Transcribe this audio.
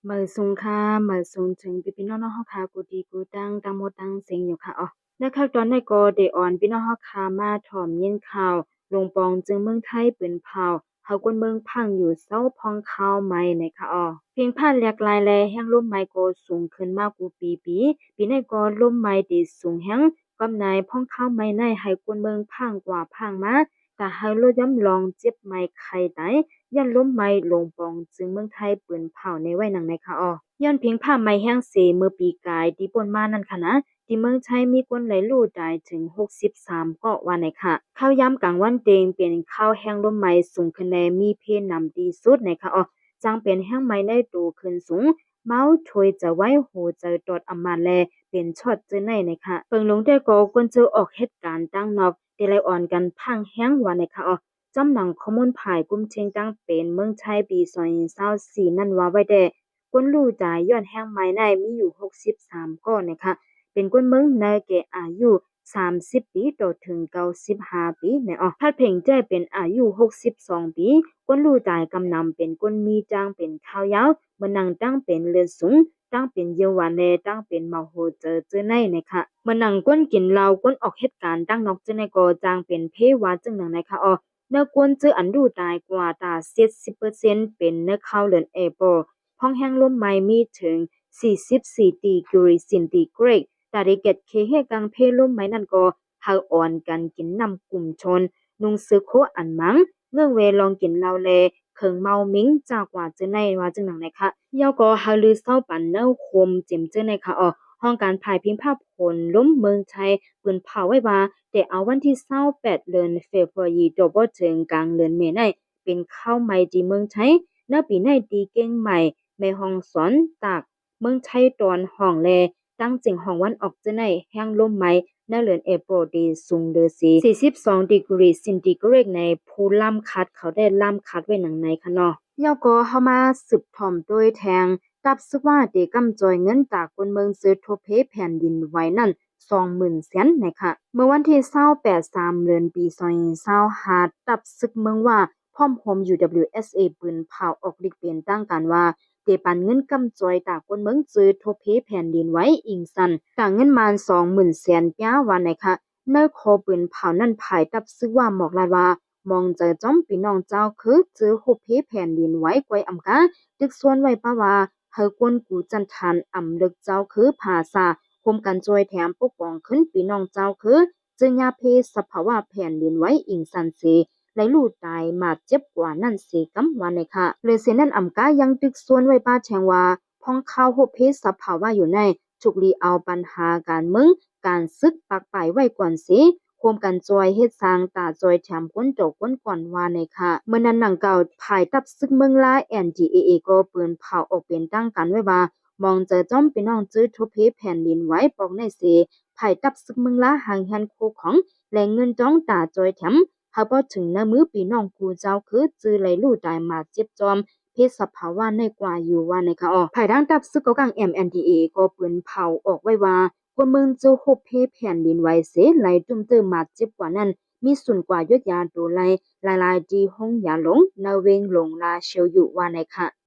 เหมินซุงค่ะเหมินซุงถึงพี่ๆน้องๆเฮาค่ะกูดีกูดังตั้งหมดตั้งเสียงอยู่ค่ะนะคะตอนนี้ก็ได้ออนพี่น้องเฮาค่ะมาถ่อมยินข่าวลงปองจึงเมืองไทยปืนเผาเฮากวนเมืองพังอยู่เซาพองข้าวใหม่นะคะเพียงพานหลากหลายแลแห่งลมไม้ก็สูงขึ้นมากกูปีในก็ลมไม้ที่สูงแฮงกำนายพ่องข้าวใหม่ในให้กวนเมืองพังกว่าพังมาก็ให้ลดย้ำลองเจ็บไม้ไข้ได ยันล้มไม่ลงปองจึงเมืองไทยปืนเผาในไว้หนังในค่ะย้อนเพียงผ้าไม้แห้งเสเมื่อปีกายที่ปนมานั่นค่ะนะที่เมืองไทยมีคนไหลลู่ตายถึง63เกาะว่าในค่ะข้าวย้ำกลางวันเตงเป็นข้าวแห้งล้มไม้สูงขึ้นแนมีเพนำดีสุดในค่ะจังเป็นแห้งไม้ในตูขึ้นสูงเมาถวยจะไว้โหเจอตดอำมาแลเป็นช็อตเจอในค่ะเปิงลงได้ก็ควรเจอออกเหตุการณ์ตั้งนอกเดลัยอ่อนกันพังแห้งว่าในค่ะจำหนังข้อมูลภายกลุ่มเชียงตั้งเป็นเมืองไทยปี2024นั่นว่าไว้แต่กวนลู่จ่ายย้อนแห้งไม้ในมีอยู่63ก้อนนะคะเป็นกวนเมืองในแก่อายุ30ปีต่อถึง95ปีในพัดเพ่งใจเป็นอายุ62ปีกวนลู่จ่ายกำนำเป็นกวนมีจ้างเป็นข้าวยาวเมื่อนังตั้งเป็นเลือดสูงตั้งเป็นเยาวานแลตั้งเป็นเมาโหเจอในนะคะเมื่อนังก้นกินเหล้าก้นออกเหตุการณ์ตั้งนอกเจอในก็จางเป็นเพวาจึงหนังนะคะเนื้อกวนเจออันดูตายกว่าตา70%เป็นเนื้อข้าวเหลือนห้องแห้งลมไม้มีถึง44ดีกรีเซนติเกรดแต่ได้เก็ดเคเฮกังเพลมไม้นั่นก็เฮาอ่อนกันกินนำกลุ่มชนนุงซื้อโคอันมังเงื่องเวลองกินเหล้าแลเคิงเมามิงจากว่าเจอในว่าจึงหนังนะคะยาวก็เฮาลือเศร้าปันเนื้อคมเจ็มเจอในค่ะห้องการภายพิมพ์ภาพผลล้มเมืองไทยปืนเผาไว้ว่าแต่เอาวันที่28เดือนเฟบรุยจบบ่ถึงกลางเดือนเมษายนเป็นข้าวใหม่ที่เมืองไทยณปีในตีเก่งใหม่แม่ห้องสอนตากเมืองไทยตอนห้องแลตั้งจิงห้องวันออกจะในแห้งลมไหมณเดือนเอโปรดีสูงเดือสี42ดีกรีเซนติเกรดในผู้ล่ำคัดเขาได้ล่ำคัดไว้หนังในค่ะเนาะยอก็เข้ามาสืบถ่อมโดยแทงตับซึกว่าเดกำจอยเงินจากคนเมืองซื้อทบเพแผ่นดินไว้นั่น20,000เซนนะคะเมื่อวันที่28 3เดือนปี2025ตับซึกเมืองว่าพร้อมโฮม UWSA ปืนเผาออกลิกเป็นตั้งการว่าเตปันเงินกำจอยตากคนเมืองซื้อทบเพแผ่นดินไว้อิงสันต่างเงินมาน20,000เซนป้าวันนะคะเนื้อคอปืนเผานั่นภายตับซึกว่าหมอกลาว่ามองเจอจ้อมพี่น้องเจ้าคือเจอหบเพแผ่นดินไว้ไกวอำกาตึกส่วนไว้ป้าว่าเฮากวนกูจันทันอำลึกเจ้าคือภาษาคมกันจอยแถมปกป้องขึ้นพี่น้องเจ้าคือจึงยาเพสภาวะแผ่นดินไว้อิงสันเสไหลลู่ตายมาเจ็บกว่านั่นเสกำวันเลยค่ะเลยเสนั่นอำกายังตึกส่วนไว้ป้าแชงว่าพ้องข้าวหบเพสภาวะอยู่ในฉุกลีเอาปัญหาการมึงการซึกปักไปไว้ก่อนสิโคมกันจอยเฮ็ดสร้างตาจอยแถมก้นโจกก้นก่อนว่าในค่ะเมื่อนั้นหนังเก่าภายตับซึกเมืองลา NDAA ก็ปืนเผาออกเป็นตั้งกันไว้ว่ามองเจอจ้อมพี่น้องจื้อทุบเพแผ่นดินไว้ปอกในเสภายตับซึกเมืองลาหางแฮนโคของแหล่งเงินจ้องตาจอยแถมเฮาบ่ถึงหน้ามือพี่น้องกูเจ้าคือจื้อไหลลู่ตายมาเจ็บจอมเพศสภาวะในกว่าอยู่ว่าในค่ะภายทางตับซึกก็กัง MNDA ก็ปืนเผาออกไว้ว่าคนเมืองเจ้าโคเพแผ่นดินไว้เสไหลจุ่มเติมมาเจ็บกว่านั้นมีส่วนกว่ายดยาโดไลลายดีห้องยาหลงนาเวงหลงลาเชียวอยู่ว่าในค่ะ